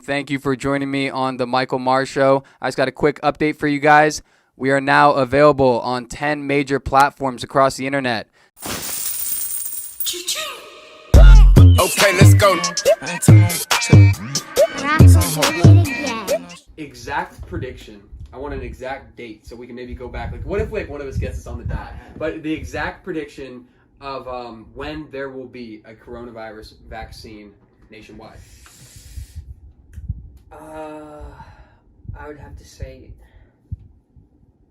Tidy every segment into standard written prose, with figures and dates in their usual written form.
Thank you for joining me on the Michael Maher Show. I just got a quick update for you guys. We are now available on 10 major platforms across the internet. Okay, let's go. Exact prediction. I want an exact date so we can maybe go back. Like, what if one of us gets us on the dot? But the exact prediction of when there will be a coronavirus vaccine nationwide. I would have to say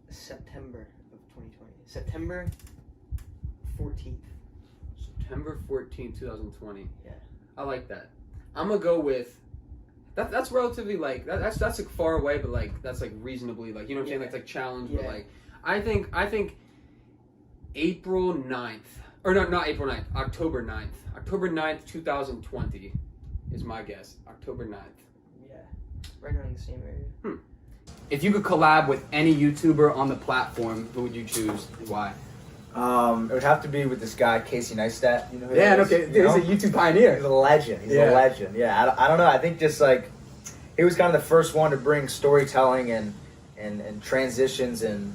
September of 2020. September 14th. September 14th, 2020. Yeah. I like that. I'm gonna go with that. That's relatively like that's like far away, but like that's like reasonably like, you know what I'm saying? That's like challenge, but like I think April 9th. Or no, not April 9th. October 9th. October 9th, 2020 is my guess. October 9th. Yeah. Right around the same area. If you could collab with any YouTuber on the platform, who would you choose and why? It would have to be with this guy, Casey Neistat. You know who Yeah, that is? okay. Dude, he's a YouTube pioneer. He's a legend. He's a legend. Yeah, I don't know. I think just like he was kind of the first one to bring storytelling and transitions and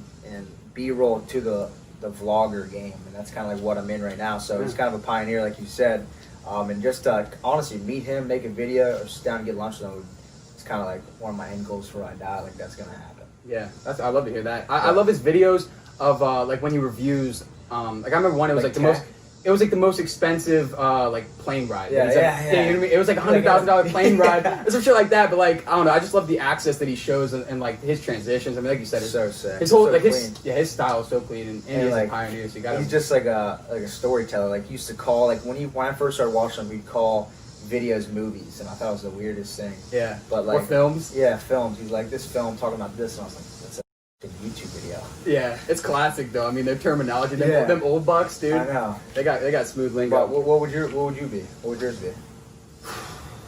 B-roll to the vlogger game, and that's kind of like what I'm in right now. So he's kind of a pioneer, like you said, and just honestly meet him, make a video, or sit down and get lunch with him. It's kind of like one of my end goals before I die. Like that's gonna happen. Yeah, I love to hear that. I love his videos of like when he reviews. Like I remember one. It was like the most. It was like the most expensive like plane ride. Yeah. You know what I mean? It was like $100,000 plane ride or some shit like that. But like I don't know. I just love the access that he shows and like his transitions. I mean, like you said, it's so sick. His whole so like clean. his style is so clean and he's like, a pioneer. So you got. He's just like a storyteller. Like he used to call like when I first started watching him, we'd call videos movies, and I thought it was the weirdest thing. Yeah. But like or films. Yeah, films. He's like this film talking about this, and I was like, that's a YouTube video. Yeah, it's classic though. I mean, their terminology, them old bucks, dude. I know. They got smooth lingo. What would you be? What would yours be?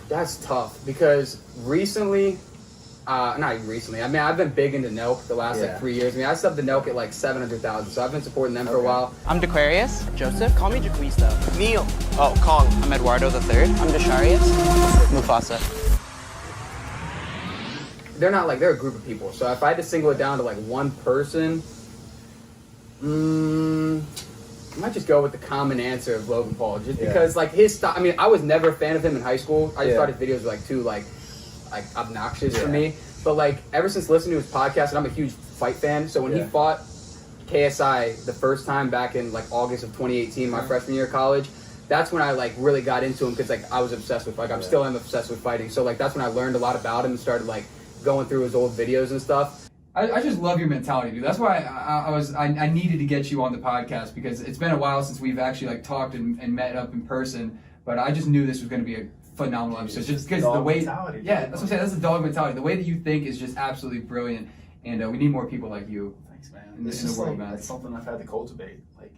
That's tough because recently, not even recently. I mean, I've been big into Nelk the last like 3 years. I mean, I subbed to Nelk at like 700,000, so I've been supporting them for a while. I'm Dequarius. Joseph. Call me Jaquez though. Neil. Oh, Kong. I'm Eduardo III. I'm Desharius. Mufasa. They're not like, they're a group of people. So if I had to single it down to like one person, I might just go with the common answer of Logan Paul. Just because like his style, I mean, I was never a fan of him in high school. I just thought his videos were like too like obnoxious for me. But like ever since listening to his podcast, and I'm a huge fight fan. So when he fought KSI the first time back in like August of 2018, my freshman year of college, that's when I like really got into him because like I was obsessed with like I'm still am obsessed with fighting. So like that's when I learned a lot about him and started like going through his old videos and stuff. I just love your mentality, dude. That's why I needed to get you on the podcast because it's been a while since we've actually like talked and met up in person. But I just knew this was going to be a phenomenal episode, just because the way, that's what I'm saying. That's the dog mentality. The way that you think is just absolutely brilliant, and we need more people like you. Thanks, man. In the world, man. It's something I've had to cultivate. Like,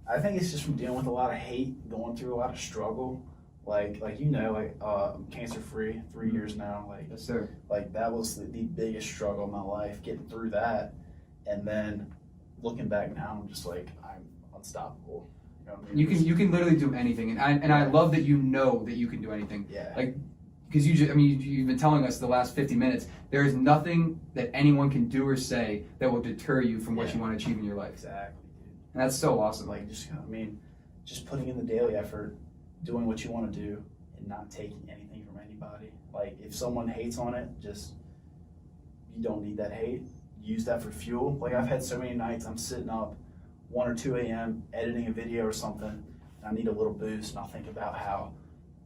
I think it's just from dealing with a lot of hate, going through a lot of struggle. Like I'm cancer free 3 years now. Like, yes, sir. Like that was the biggest struggle of my life, getting through that, and then looking back now, I'm just like I'm unstoppable. You know what I mean? You can literally do anything, and I love that you know that you can do anything. Yeah. Like, because you've been telling us the last 50 minutes, there is nothing that anyone can do or say that will deter you from what you want to achieve in your life. Exactly, dude. And that's so awesome. Like just putting in the daily effort, doing what you want to do, and not taking anything from anybody. Like if someone hates on it, you don't need that hate. Use that for fuel. Like I've had so many nights I'm sitting up 1 or 2 a.m. editing a video or something, and I need a little boost, and I'll think about how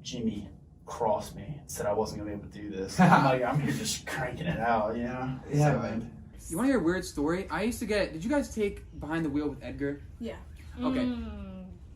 Jimmy crossed me and said I wasn't gonna be able to do this. I'm here just cranking it out, you know? Yeah, man. You want to hear a weird story? I used to did you guys take Behind the Wheel with Edgar? Yeah. Okay.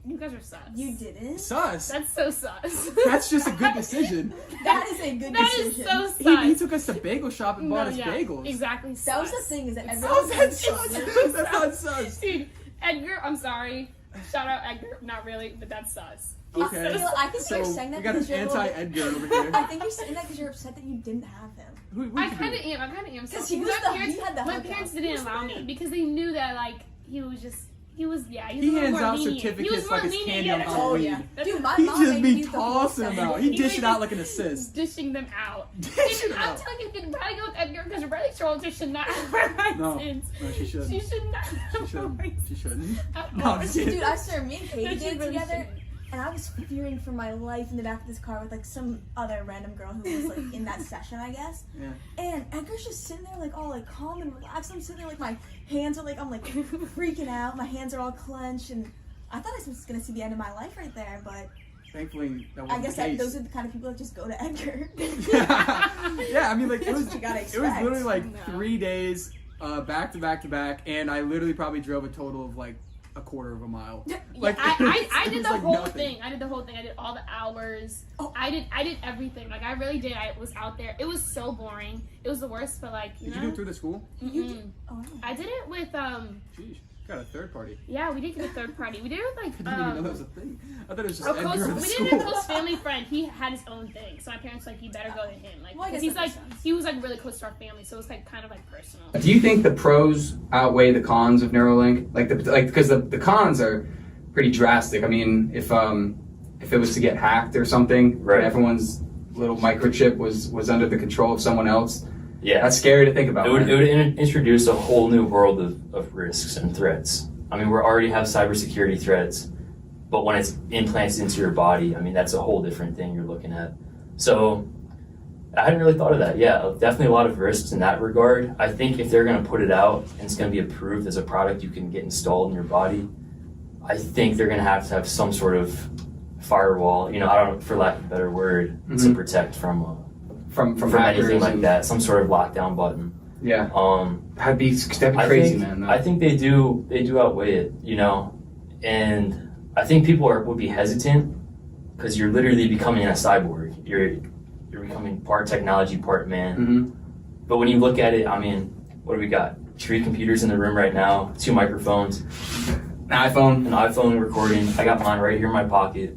You guys are sus. You didn't? Sus? That's so sus. That's just a good decision. That is a good decision. That is so sus. He took us to bagel shop and bought us bagels. Exactly. That was the thing, is that That's everyone not sus. Dude, Edgar, I'm sorry. Shout out Edgar, not really, but that's sus. Okay. I think you're saying that we got an because you're anti-Edgar over here. I think you're saying that because you're upset that you didn't have him. I kind of am. Because he had the my parents didn't allow me because they knew that like he was just He was He a little hands more out lenient. certificates like it's candy on Oh Halloween. yeah, dude, my He mom just made be me the whole tossing them set. out. He He dish it would out like an assist. dishing them out. Dishing them I'm out. telling you, you can probably go with Edgar because Riley Charles just should not have her No, license. no, she shouldn't. She should not have She her shouldn't. license. She shouldn't. At No, all. I'm just kidding. Dude, I swear, me and Katie No, she did really together, shouldn't. and I was fearing for my life in the back of this car with like some other random girl who was like in that session, I guess. Yeah. And Edgar's just sitting there like all like calm and relaxed. I'm sitting there like my hands are like I'm like freaking out. My hands are all clenched, and I thought I was gonna see the end of my life right there, but Thankfully, that I wasn't guess the that case. those are the kind of people that just go to Edgar. Yeah, I mean, like That's what you gotta it was expect. literally like No. 3 days, back to back to back, and I literally probably drove a total of like a quarter of a mile. Like, I it did was the like whole nothing. thing. I did the whole thing. I did all the hours. Oh. I did everything. Like I really did. I was out there. It was so boring. It was the worst. But like, Did you do it through the school? You did, oh, wow. I did it with Jeez, got a third party. yeah. We did get a third party. We did it with I like didn't even know that was a thing. I thought it was just a Edgar close. at the We did school. it with a close family friend. He had his own thing. So my parents were like, you better go to him. Like Well, I guess because he's that like makes sense. he was like really close to our family. So it was like kind of like personal. Do you think the pros outweigh the cons of Neurolink? Like because the cons are pretty drastic. I mean, if it was to get hacked or something, Right. and everyone's little microchip was under the control of someone else, Yeah, that's scary to think about. it would man. introduce a whole new world of risks and threats. I mean, we already have cybersecurity threats, but when it's implanted into your body, I mean, that's a whole different thing you're looking at. So I hadn't really thought of that. Yeah, definitely a lot of risks in that regard. I think if they're going to put it out and it's going to be approved as a product you can get installed in your body, I think they're going to have some sort of firewall, I don't, for lack of a better word, to protect from from anything hackers like and- that, some sort of lockdown button. Yeah, Um, that'd be I crazy, think, man. Though. I think they do outweigh it, and I think people would be hesitant because you're literally becoming a cyborg. You're becoming part technology, part man. Mm-hmm. But when you look at it, I mean, what do we got? 3 computers in the room right now, 2 microphones, An iPhone. an iPhone recording. I got mine right here in my pocket.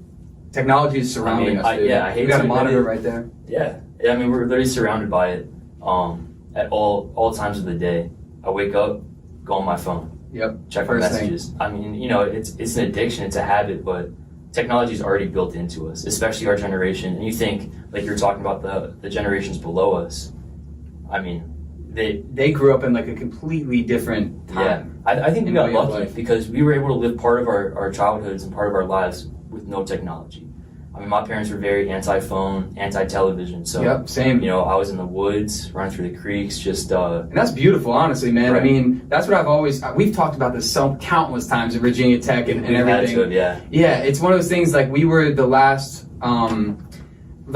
Technology is surrounding us. Dude. I hate we got to a admit monitor it. right there. Yeah, I mean, we're literally surrounded by it at all times of the day. I wake up, go on my phone, Yep. check my First thing. messages. I mean, it's an addiction, it's a habit, but technology is already built into us, especially our generation. And you think, like you're talking about the generations below us. I mean, They grew up in like a completely different time. yeah. I think we In got way of lucky life. because we were able to live part of our childhoods and part of our lives with no technology. I mean, my parents were very anti-phone, anti-television, so Yep. Same. I was in the woods, running through the creeks, just And that's beautiful, honestly, man. Right. I mean, that's what I've always. We've talked about this countless times at Virginia Tech and we had everything. to have, yeah. Yeah, it's one of those things. Like we were the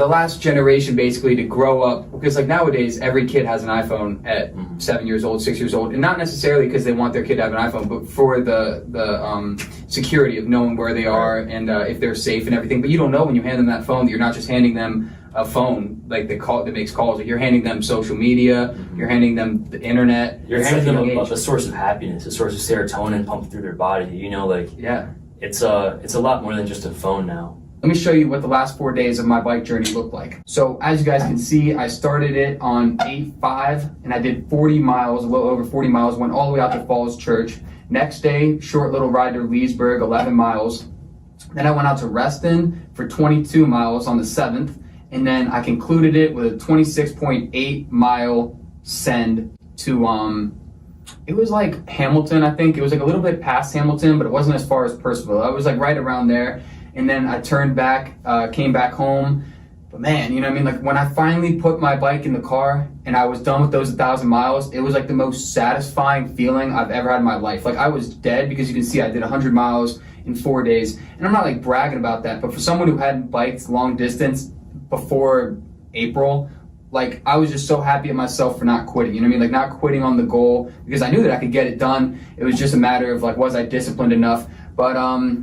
last generation basically to grow up, because like nowadays every kid has an iPhone at 7 years old, 6 years old, and not necessarily because they want their kid to have an iPhone, but for the security of knowing where they are and if they're safe and everything. But you don't know when you hand them that phone that you're not just handing them a phone like that makes calls. Like you're handing them social media, you're handing them the internet. You're It's handing such a them young a age. source of happiness, a source of serotonin pumped through their body. Yeah. It's a lot more than just a phone now. Let me show you what the last 4 days of my bike journey looked like. So as you guys can see, I started it on 8/5 and I did 40 miles, a little over 40 miles, went all the way out to Falls Church. Next day, short little ride to Leesburg, 11 miles. Then I went out to Reston for 22 miles on the 7th. And then I concluded it with a 26.8 mile send to, it was like Hamilton, I think. It was like a little bit past Hamilton, but it wasn't as far as Percival. I was like right around there. And then I turned back, came back home. But man, you know what I mean? Like when I finally put my bike in the car and I was done with those 1,000 miles, it was like the most satisfying feeling I've ever had in my life. Like I was dead because you can see I did 100 miles in 4 days. And I'm not like bragging about that, but for someone who hadn't biked long distance before April, like I was just so happy at myself for not quitting. You know what I mean? Like not quitting on the goal because I knew that I could get it done. It was just a matter of like, was I disciplined enough? But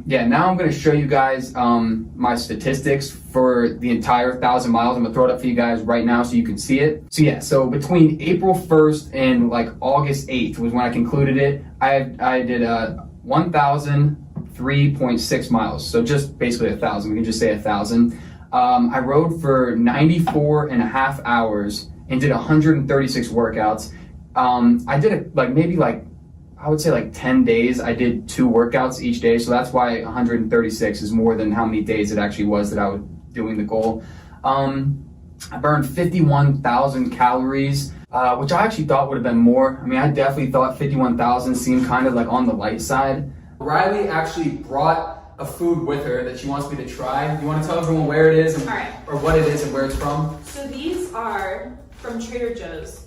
yeah, now I'm going to show you guys my statistics for the entire 1,000 miles. I'm going to throw it up for you guys right now so you can see it. So yeah, so between April 1st and like August 8th was when I concluded it. I did 1,003.6 miles. So just basically 1,000. We can just say 1,000. I rode for 94 and a half hours and did 136 workouts. I did maybe I would say like 10 days. I did 2 workouts each day, so that's why 136 is more than how many days it actually was that I was doing the goal. I burned 51,000 calories, which I actually thought would have been more. I mean, I definitely thought 51,000 seemed kind of like on the light side. Riley actually brought a food with her that she wants me to try. You want to tell everyone where it is and, or what it is and where it's from? So these are from Trader Joe's.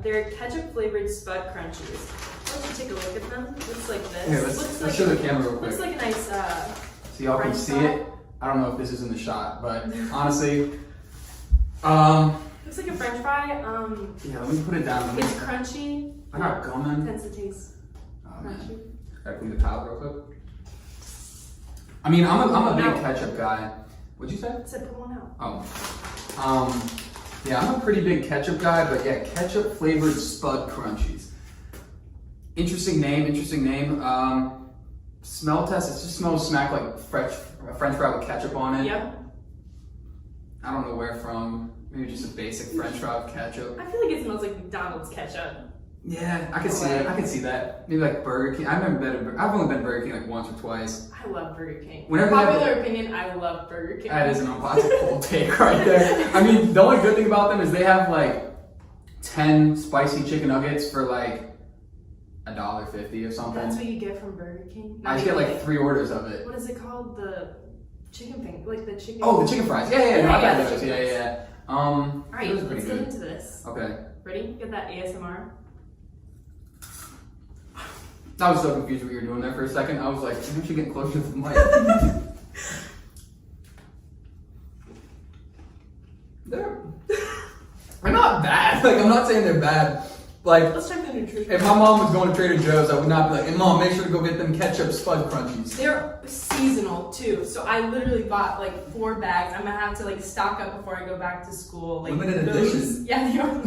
They're ketchup flavored Spud Crunchies. Let's just take a look at them. Looks like this. Here, let's show the camera real quick. Looks like a nice so y'all can see it. I don't know if this is in the shot, but honestly, looks like a French fry. Yeah, let me put it down. It's crunchy. I got gum in. Tends to taste crunchy. Gotta clean the palate real quick. I mean, I'm a big ketchup guy. What'd you say? I said put one out. Oh. Yeah, I'm a pretty big ketchup guy, but yeah, ketchup flavored Spud Crunchies. Interesting name. Smell test. It just smells smack like French fry with ketchup on it. Yep. I don't know where from. Maybe just a basic French fry with ketchup. I feel like it smells like McDonald's ketchup. Yeah, I can see it. I can see that. Maybe like Burger King. I've only been Burger King like once or twice. I love Burger King. Whenever Popular opinion, I love Burger King. That is an unpopular cold take right there. I mean, the only good thing about them is they have like 10 spicy chicken nuggets for like $1.50 or something. That's what you get from Burger King? I just get like 3 orders of it. What is it called? The chicken thing? Like the chicken... Oh, the chicken fries. Yeah. No, I've had those. chicken fries. Yeah. Alright, those are let's pretty get good. into this. Okay. Ready? Get that ASMR. I was so confused what you were doing there for a second. I was like, maybe should get closer to the mic. They're not bad. Like, I'm not saying they're bad. Like, let's check the nutrition. If my mom was going to Trader Joe's, I would not be like, hey mom, make sure to go get them ketchup Spud Crunchies. They're seasonal too, so I literally bought like 4 bags. I'm gonna have to like stock up before I go back to school. Like limited edition. Yeah, they are.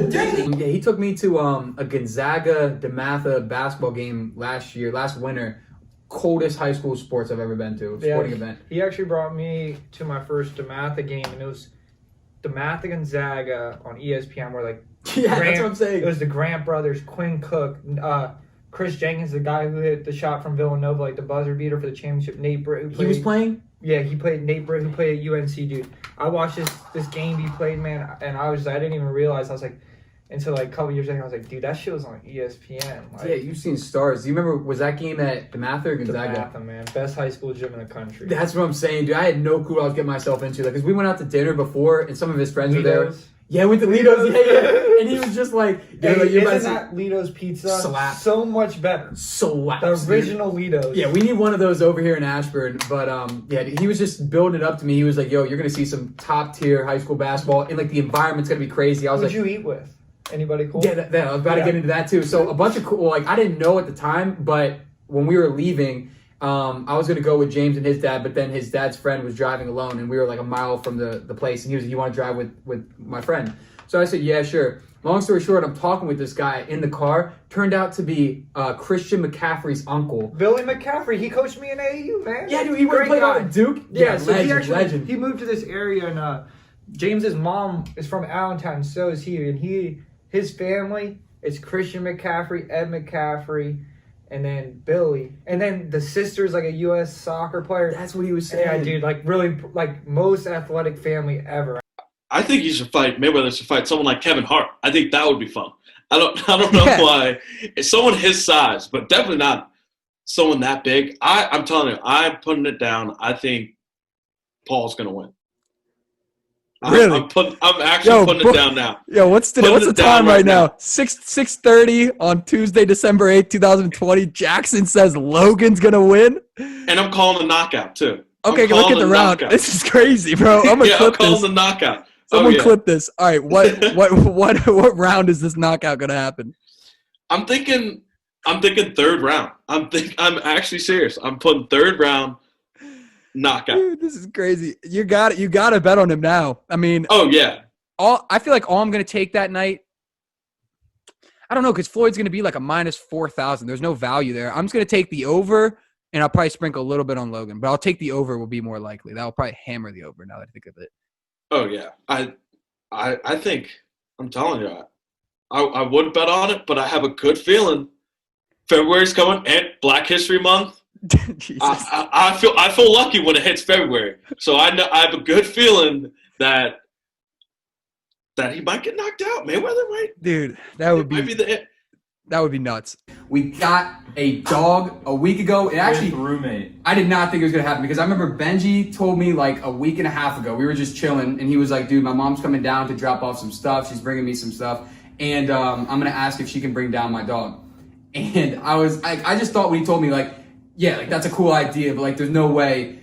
Yeah, he took me to a Gonzaga DeMatha basketball game last winter. Coldest high school sports I've ever been to. Sporting event. He actually brought me to my first DeMatha game, and it was DeMatha Gonzaga on ESPN. Where like that's what I'm saying. It was the Grant brothers, Quinn Cook, Chris Jenkins, the guy who hit the shot from Villanova, like the buzzer beater for the championship. Nate Britt, he was playing? Yeah, he played. Nate Britt, who played at UNC, dude. I watched this game he played, man, and I didn't even realize. I was like, until like a couple years later, I was like, dude, that shit was on ESPN. Like, yeah, you've seen stars. Do you remember, was that game at DeMatha or Gonzaga? DeMatha, man. Best high school gym in the country. That's what I'm saying, dude. I had no clue what I was getting myself into. Like, because we went out to dinner before, and some of his friends were there. Yeah, we went to Lido's. Yeah. And he was just like, isn't that Lido's pizza? Slap. So much better. Slaps. The original Lido's. Yeah, we need one of those over here in Ashburn. But yeah, he was just building it up to me. He was like, yo, you're gonna see some top tier high school basketball, and like the environment's gonna be crazy. I was Who'd like, you eat with? Anybody cool? Yeah, I was about to get into that too. So a bunch of cool. Like I didn't know at the time, but when we were leaving. I was gonna go with James and his dad, but then his dad's friend was driving alone, and we were like a mile from the place, and he was like, "You want to drive with my friend?" So I said, "Yeah, sure." Long story short, I'm talking with this guy in the car. Turned out to be Christian McCaffrey's uncle, Billy McCaffrey. He coached me in AAU, man. Yeah, dude, he went to play at Duke. Yeah, so legend. He moved to this area, and James's mom is from Allentown, so is he, and his family is Christian McCaffrey, Ed McCaffrey. And then Billy. And then the sister's like a U.S. soccer player. That's what he was saying. Yeah, dude, like really, like most athletic family ever. I think you should fight, Mayweather should fight someone like Kevin Hart. I think that would be fun. I don't know why. It's someone his size, but definitely not someone that big. I'm telling you, I'm putting it down. I think Paul's going to win. Really? I'm actually putting it down now. Yo, what's the time right now? 6:30 on Tuesday, December 8th, 2020. Jackson says Logan's gonna win. And I'm calling a knockout too. Okay, look at the round. This is crazy, bro. I'm gonna clip I'm calling this. the knockout. Someone clip this. All right, what round is this knockout gonna happen? I'm thinking third round. I'm actually serious. I'm putting third round. Knockout. Dude, this is crazy. You got to bet on him now. I mean, oh yeah. I feel like all I'm gonna take that night. I don't know, because Floyd's gonna be like a minus 4,000. There's no value there. I'm just gonna take the over, and I'll probably sprinkle a little bit on Logan. But I'll take the over. Will be more likely. That'll probably hammer the over. Now that I think of it. Oh yeah. I think I'm telling you. I would bet on it, but I have a good feeling February's coming and Black History Month. I feel lucky when it hits February, so I have a good feeling that he might get knocked out. Mayweather might. Dude, that would be nuts. We got a dog a week ago. It actually roommate. I did not think it was gonna happen because I remember Benji told me like a week and a half ago. We were just chilling, and he was like, "Dude, my mom's coming down to drop off some stuff. She's bringing me some stuff, and I'm gonna ask if she can bring down my dog." And I just thought when he told me like, yeah, like that's a cool idea, but like there's no way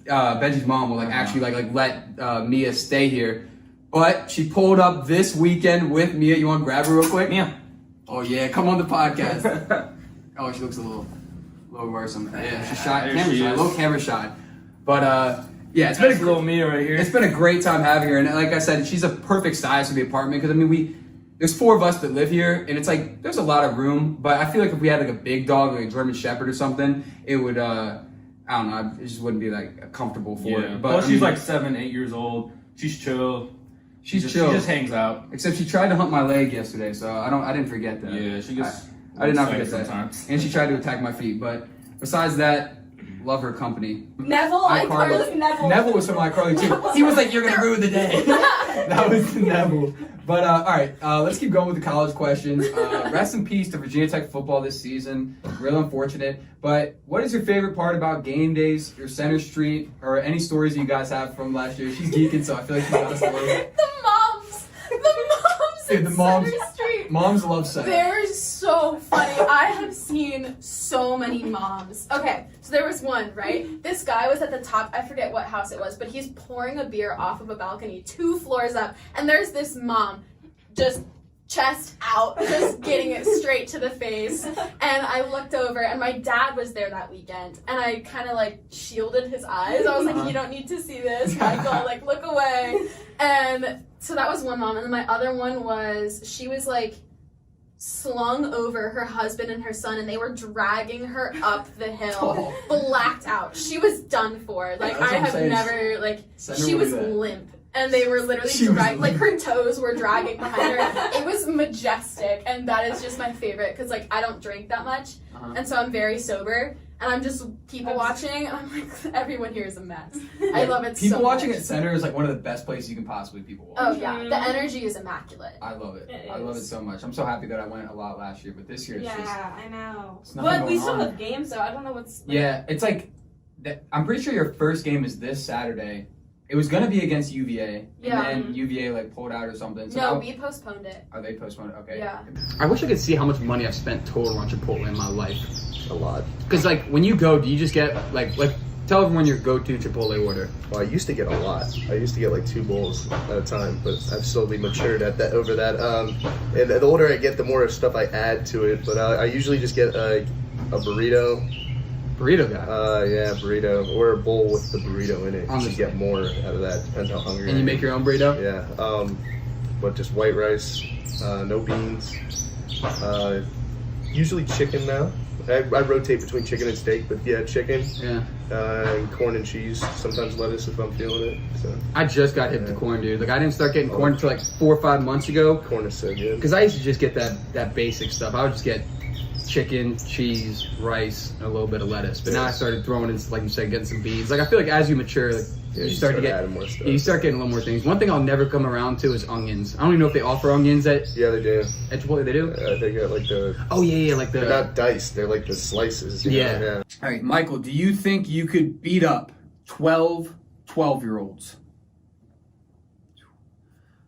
Benji's mom will like actually like let Mia stay here. But she pulled up this weekend with Mia. You want to grab her real quick? Mia. Oh yeah, come on the podcast. Oh, she looks a little worrisome. Yeah, she's shy. A little camera shy. But yeah, it's been a little Mia right here. It's been a great time having her, and like I said, she's a perfect size for the apartment because I mean there's 4 of us that live here, and it's like there's a lot of room. But I feel like if we had like a big dog, like a German Shepherd or something, it would I don't know, it just wouldn't be like comfortable for it. But plus she's like 7-8 years old. She's chill. She's chill. She just hangs out. Except she tried to hunt my leg yesterday, so I didn't forget that. Yeah, she gets. I did not forget sometimes. that. And she tried to attack my feet, but besides that, love her company. Neville, iCarly. Neville was from iCarly too. He was like, "You're gonna ruin the day." That was Neville. But all right, let's keep going with the college questions. Rest in peace to Virginia Tech football this season. Real unfortunate. But what is your favorite part about game days, your Center Street, or any stories you guys have from last year? She's geeking, so I feel like she got a story. Dude, the moms, Center Street. Moms love Center. They're so funny. I have seen so many moms. Okay, so there was one, right? This guy was at the top, I forget what house it was, but he's pouring a beer off of a balcony 2 floors up, and there's this mom just chest out, just getting it straight to the face. And I looked over, and my dad was there that weekend, and I kind of like shielded his eyes. I was like, "You don't need to see this, Michael, like look away." And so that was one mom, and then my other one was, she was like slung over her husband and her son, and they were dragging her up the hill, blacked out. She was done for. Like, I have never, like, she was limp. And they were literally dragging, like her toes were dragging behind her. It was majestic, and that is just my favorite because like I don't drink that much, and so I'm very sober, and I'm just people watching, and I'm like, everyone here is a mess. I love it so much. People watching at Center is like one of the best places you can possibly people watch. Oh yeah, the energy is immaculate. I love it. I love it so much. I'm so happy that I went a lot last year, but this year it's just... I know. But we still have games, so I don't know what's... Yeah, it's like, I'm pretty sure your first game is this Saturday. It was gonna be against UVA, and then UVA like pulled out or something. So no, now, we postponed it. Oh, they postponed it. Okay. Yeah. I wish I could see how much money I've spent total on Chipotle in my life. A lot. Because like when you go, do you just get like tell everyone your go-to Chipotle order? Well, I used to get a lot. I used to get like 2 bowls at a time, but I've slowly matured over that. And the older I get, the more stuff I add to it. But I usually just get a burrito. Burrito guy. Yeah, burrito or a bowl with the burrito in it. You should get more out of that. Depends how hungry. And you make your own burrito? Yeah. But just white rice, no beans. Usually chicken now. I rotate between chicken and steak, but yeah, chicken. Yeah. And corn and cheese. Sometimes lettuce if I'm feeling it. So. I just got hip to corn, dude. Like I didn't start getting corn until like 4 or 5 months ago. Corn is so good. Because I used to just get that basic stuff. I would just get chicken, cheese, rice, and a little bit of lettuce. But now I started throwing in, like you said, getting some beans. Like I feel like as you mature, like, you start to get adding more stuff. You start getting a little more things. One thing I'll never come around to is onions. I don't even know if they offer onions at. Yeah, they do. At Chipotle, they do. They got like the. Oh yeah, like the. They're not diced. They're like the slices. Yeah. All right, Michael. Do you think you could beat up 12-year-olds?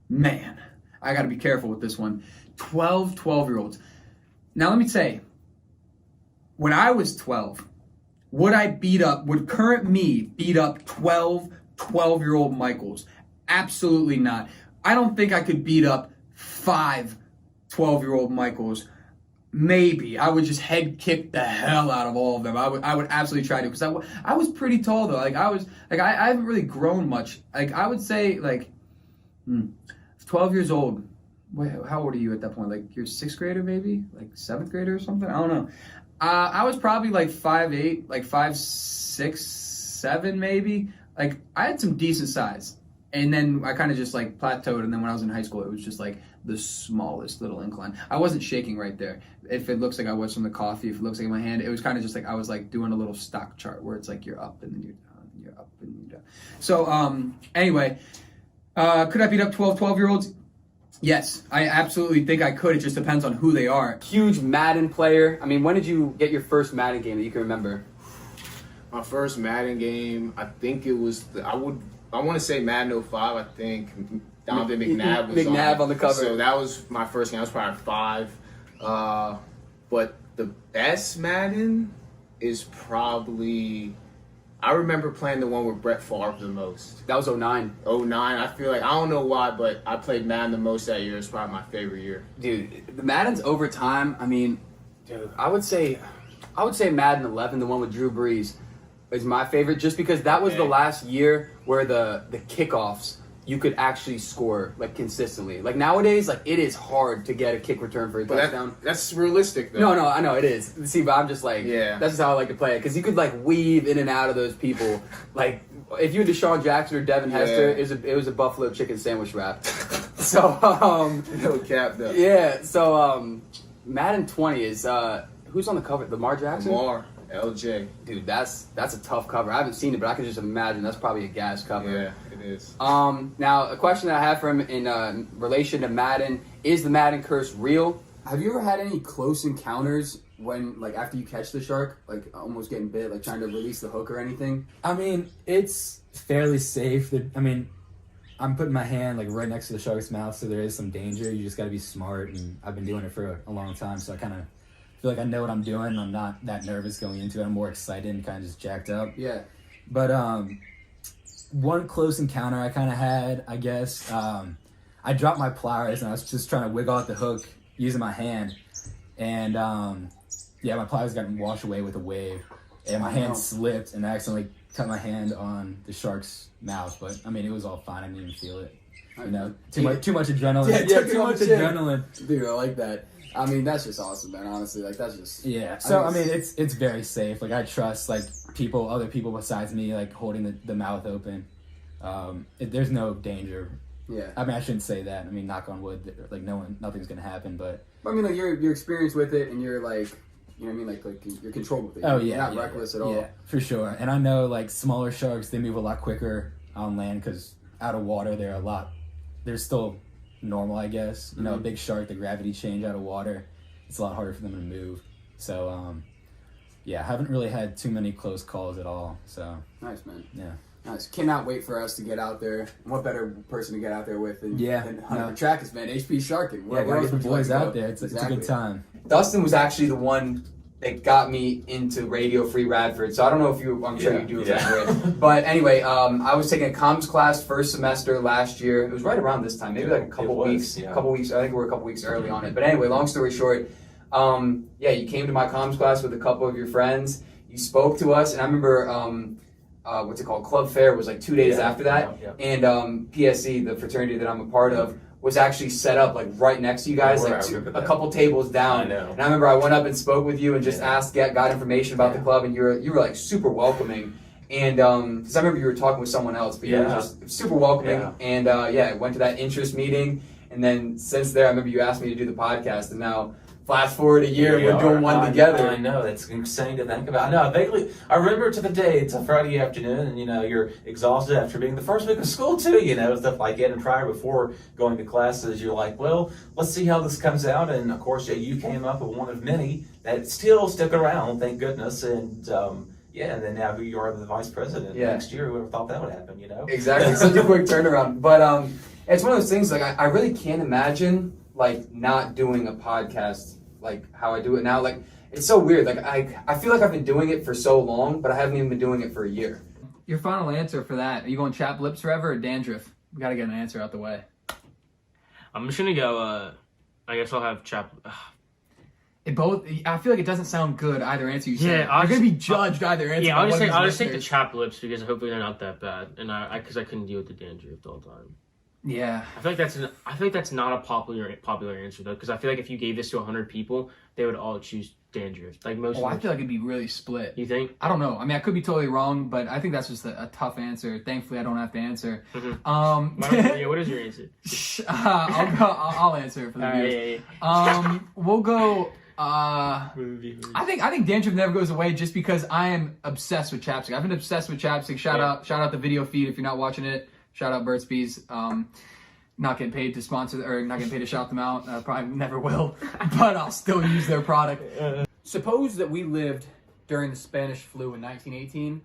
Man, I got to be careful with this one. 12-year-olds. Now let me say. When I was 12, would current me beat up 12-year-old Michaels? Absolutely not. I don't think I could beat up 5 12-year-old Michaels. Maybe. I would just head kick the hell out of all of them. I would absolutely try to, because I was pretty tall though. Like I haven't really grown much. Like I would say 12 years old. Wait, how old are you at that point? Like you're 6th grader maybe? Like 7th grader or something? I don't know. I was probably like 5'8", like 5'6", 7" maybe. Like I had some decent size. And then I kind of just like plateaued, and then when I was in high school, it was just like the smallest little incline. I wasn't shaking right there. If it looks like I was from the coffee, if it looks like in my hand, it was kind of just like I was like doing a little stock chart where it's like you're up and then you're down, and you're up and you're down. So anyway, could I beat up 12-year-olds? Yes, I absolutely think I could. It just depends on who they are. Huge Madden player. I mean, when did you get your first Madden game that you can remember? My first Madden game, I think it was I want to say Madden 05. I think Donovan McNabb was on the cover. So that was my first game. I was probably 5. But the best Madden is probably, I remember playing the one with Brett Favre the most. That was 09. 09. I feel like, I don't know why, but I played Madden the most that year. It's probably my favorite year. Dude, the Madden's over time. I mean, dude, I would say Madden 11, the one with Drew Brees, is my favorite, just because that was the last year where the kickoffs you could actually score like consistently. Like nowadays, like it is hard to get a kick return for a touchdown. That's realistic though. No, I know it is. See, but I'm just like, that's just how I like to play it, because you could like weave in and out of those people. Like if you had Deshaun Jackson or Devin Hester, it was a buffalo chicken sandwich wrap. So no cap though. Yeah. So Madden 20 is who's on the cover? Lamar Jackson. Lamar. LJ. Dude, that's a tough cover. I haven't seen it, but I can just imagine that's probably a gas cover. Yeah, it is. Now, a question that I have for him in relation to Madden, is the Madden Curse real? Have you ever had any close encounters when, like, after you catch the shark, like, almost getting bit, like, trying to release the hook or anything? I mean, it's fairly safe. I mean, I'm putting my hand, like, right next to the shark's mouth, so there is some danger. You just got to be smart, and I've been doing it for a long time, so I kind of feel like I know what I'm doing. I'm not that nervous going into it. I'm more excited and kind of just jacked up. Yeah. But one close encounter I kind of had, I guess, I dropped my pliers and I was just trying to wiggle out the hook using my hand. And my pliers got washed away with a wave. And my hand slipped and I accidentally cut my hand on the shark's mouth. But, I mean, it was all fine. I didn't even feel it. You know, too much adrenaline. Yeah, too much adrenaline. Dude, I like that. I mean, that's just awesome, man. Honestly, like that's just So I mean, it's very safe. Like I trust like other people besides me, like holding the mouth open. There's no danger. Yeah. I mean, I shouldn't say that. I mean, knock on wood. Like nothing's gonna happen. But I mean, like your experience with it, and you're like, you know what I mean, like you're controlled with it. Oh you're yeah, not reckless at all. Yeah, for sure. And I know like smaller sharks, they move a lot quicker on land because out of water they're still normal, I guess. You know, a big shark, the gravity change out of water, it's a lot harder for them to move. So, I haven't really had too many close calls at all. So nice, man. Yeah. Nice. Cannot wait for us to get out there. What better person to get out there with than Hunter Petrakis, man. HP Sharking. Gotta get the boys out there. It's a good time. Dustin was actually the one that got me into Radio Free Radford. So I don't know if I'm sure you do remember it. But anyway, I was taking a comms class first semester last year. It was right around this time, maybe like a couple weeks. I think we're a couple weeks early on it. But anyway, long story short, you came to my comms class with a couple of your friends. You spoke to us, and I remember, what's it called? Club Fair was like 2 days after that. And PSC, the fraternity that I'm a part of, was actually set up like right next to you guys, a couple tables down. And I remember I went up and spoke with you and just got information about the club, and you were like super welcoming. And because I remember you were talking with someone else, but you were just super welcoming. And I went to that interest meeting, and then since there, I remember you asked me to do the podcast, and now flash forward a year, we're doing one together. I know, that's insane to think about. No, vaguely, I remember to the day, it's a Friday afternoon, and you're exhausted after being the first week of school too, stuff like that. And prior, before going to classes, you're like, well, let's see how this comes out. And of course, you came up with one of many that still stick around, thank goodness. And and then now who you are, the vice president next year. Who would have thought that would happen, Exactly, such a quick turnaround. But it's one of those things, like, I really can't imagine, like, not doing a podcast like how I do it now. Like, it's so weird. Like, I feel like I've been doing it for so long, but I haven't even been doing it for a year. Your final answer for that, are you going chap lips forever or dandruff? We gotta get an answer out the way. I'm just gonna go, I guess I'll have chap... I feel like it doesn't sound good either answer you say. Yeah, You're gonna be judged either answer. Yeah, I'll just take the chap lips because hopefully they're not that bad, and because I couldn't deal with the dandruff all the time. Yeah, I feel like that's not a popular answer though, because I feel like if you gave this to 100 people, they would all choose dandruff? Like most. Oh, I feel like it'd be really split. You think? I don't know. I mean, I could be totally wrong, but I think that's just a tough answer. Thankfully, I don't have to answer. Yeah, what is your answer? I'll answer it for the viewers. Yeah. We'll go. I think dandruff never goes away just because I am obsessed with Chapstick. I've been obsessed with Chapstick. Shout out the video feed if you're not watching it. Shout out Burt's Bees. Not getting paid to sponsor or not getting paid to shout them out. Probably never will, but I'll still use their product. Suppose that we lived during the Spanish flu in 1918.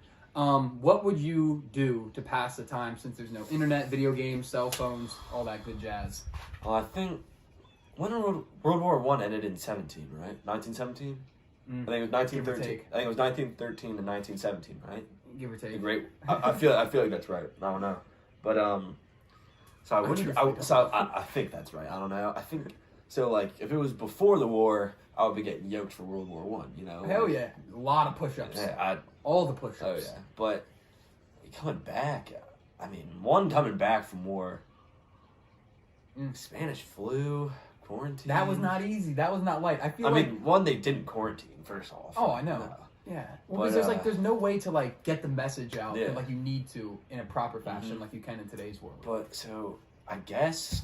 What would you do to pass the time since there's no internet, video games, cell phones, all that good jazz? I think when World War I ended in 17, right? 1917. I think it was 1913. I think it was 1913 to 1917, right? Give or take. Great. I feel like that's right. I don't know, but So I think that's right. I don't know. I think so. Like if it was before the war, I would be getting yoked for World War One. You know. Hell yeah, a lot of push-ups. Yeah, all the push-ups. Oh yeah, but coming back, I mean, coming back from war, Spanish flu, quarantine. That was not easy. That was not light. I mean, they didn't quarantine first off. Oh, I know. Yeah. Well, because there's no way to like get the message out like you need to in a proper fashion like you can in today's world. But so I guess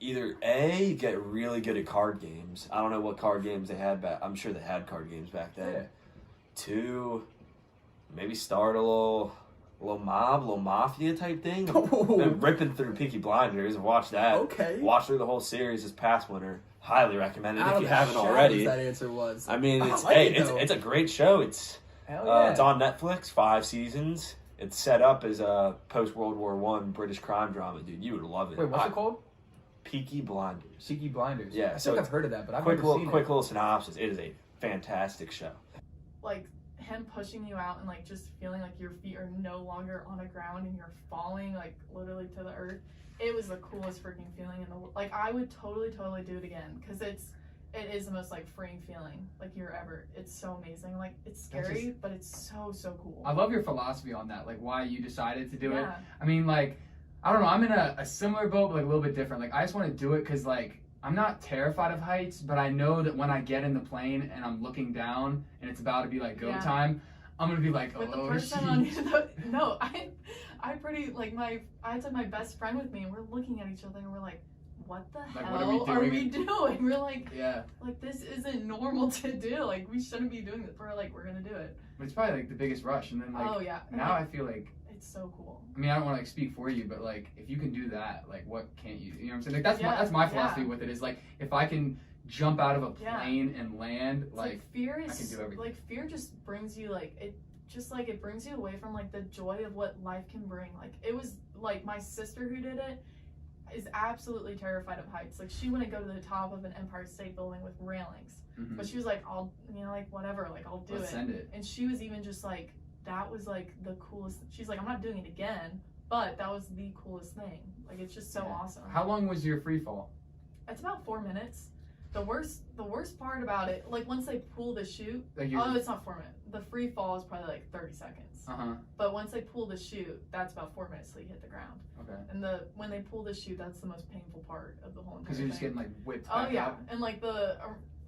either A, get really good at card games. I don't know what card games they had back. I'm sure they had card games back then. Yeah. 2, maybe start a little mafia type thing. Been ripping through Peaky Blinders and watch that. Okay. Watch through the whole series this past winter. Highly recommend it if you haven't already. That answer was. I mean, it's a great show. It's it's on Netflix, 5 seasons. It's set up as a post World War I British crime drama, dude. You would love it. Wait, what's it called? Peaky Blinders. Peaky Blinders. Yeah, I think I've heard of that, but I've never seen it. Quick little synopsis. It is a fantastic show. Like him pushing you out and like just feeling like your feet are no longer on the ground and you're falling like literally to the earth. It was the coolest freaking feeling in the world. Like I would totally do it again because it is the most like freeing feeling like you're ever. It's so amazing. Like it's scary, but it's so cool. I love your philosophy on that. Like why you decided to do it. I mean, like I don't know. I'm in a similar boat, but like a little bit different. Like I just want to do it because like I'm not terrified of heights, but I know that when I get in the plane and I'm looking down and it's about to be like go time, I'm gonna be like, with the person on you. No, I pretty like I took my best friend with me and we're looking at each other and we're like, what the hell are we doing? We're like, like this isn't normal to do. Like we shouldn't be doing this. We're like, we're gonna do it. But it's probably like the biggest rush, and then like now I feel like it's so cool. I mean, I don't want to like speak for you, but like if you can do that, like what can't you? You know what I'm saying? Like that's my philosophy with it is like if I can jump out of a plane and land, like fear I can do everything. Like fear just brings you like it. Just like it brings you away from like the joy of what life can bring. Like it was like my sister who did it is absolutely terrified of heights. Like she wouldn't go to the top of an Empire State Building with railings, but she was like, I'll like whatever, like I'll do it. And she was even just like that was like the coolest. She's like, I'm not doing it again, but that was the coolest thing. Like it's just so awesome. How long was your free fall? It's about 4 minutes. The worst part about it, like once they pull the chute, it's not 4 minutes. The free fall is probably like 30 seconds. But once they pull the chute, that's about 4 minutes till you hit the ground. Okay. And when they pull the chute, that's the most painful part of the whole entire thing. Because you're just getting like whipped back back up. And like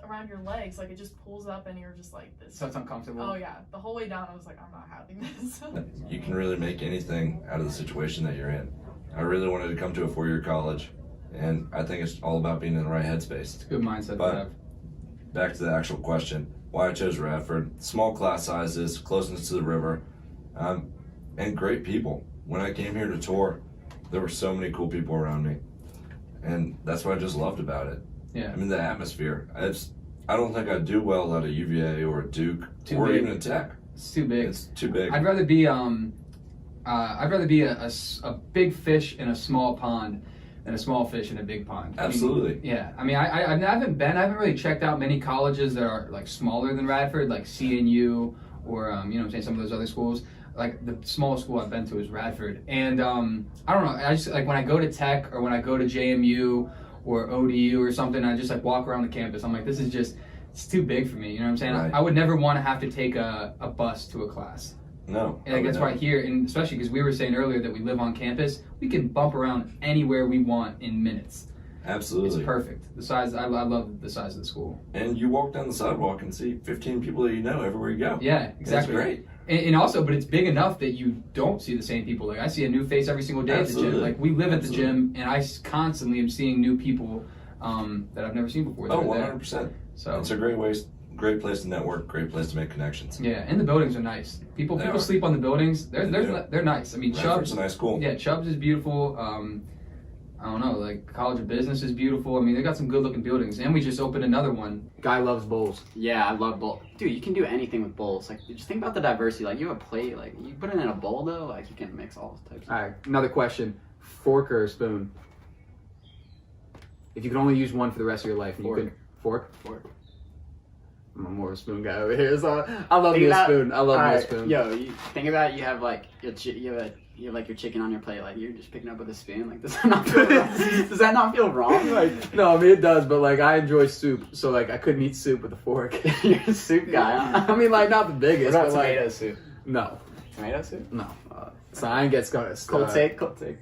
around your legs, like it just pulls up and you're just like this. So it's uncomfortable. Oh yeah. The whole way down I was like, I'm not having this. You can really make anything out of the situation that you're in. I really wanted to come to a 4-year college, and I think it's all about being in the right headspace. It's a good mindset to have. Back to the actual question, why I chose Radford. Small class sizes, closeness to the river, and great people. When I came here to tour, there were so many cool people around me, and that's what I just loved about it. Yeah. I mean, the atmosphere. I don't think I'd do well at a UVA or a Duke even a Tech. It's too big. It's too big. I'd rather be a big fish in a small pond than a small fish in a big pond. Absolutely. I mean, I haven't really checked out many colleges that are like smaller than Radford, like CNU or you know what I'm saying, some of those other schools. Like the smallest school I've been to is Radford, and I don't know. I just like when I go to Tech or when I go to JMU or ODU or something, I just like walk around the campus. I'm like, this is just it's too big for me. You know what I'm saying? Right. I would never want to have to take a bus to a class. No. And like that's why here, and especially because we were saying earlier that we live on campus, we can bump around anywhere we want in minutes. Absolutely. It's perfect. The size, I love the size of the school. And you walk down the sidewalk and see 15 people that you know everywhere you go. Yeah, exactly. That's great. And also, but it's big enough that you don't see the same people. Like, I see a new face every single day at the gym. Like, we live at the gym, and I constantly am seeing new people that I've never seen before. Oh, 100%. So it's a great place to network, great place to make connections. Yeah, and the buildings are nice. People sleep on the buildings. They're nice. I mean, Radford's Chubbs. a nice school. Yeah, Chubbs is beautiful. I don't know, like College of Business is beautiful. I mean, they got some good looking buildings, and we just opened another one. Guy loves bowls. Yeah, I love bowls. Dude, you can do anything with bowls. Like, just think about the diversity. Like, you have a plate. Like, you put it in a bowl though. Like, you can mix all types. All right, another question: fork or spoon? If you could only use one for the rest of your life, you could fork. I'm more of a spoon guy over here, so I love me a spoon. I love me a spoon. Yo, you think about it, you have like you have like your chicken on your plate, like you're just picking up with a spoon. Like, does that not feel wrong? Does that not feel wrong? Like, no, I mean it does, but like I enjoy soup, so like I couldn't eat soup with a fork. You're a soup guy. Huh? I mean, like not the biggest. What about but, like, tomato soup? No. Tomato soup? No. So I ain't get skunked. Cold take. Cold take.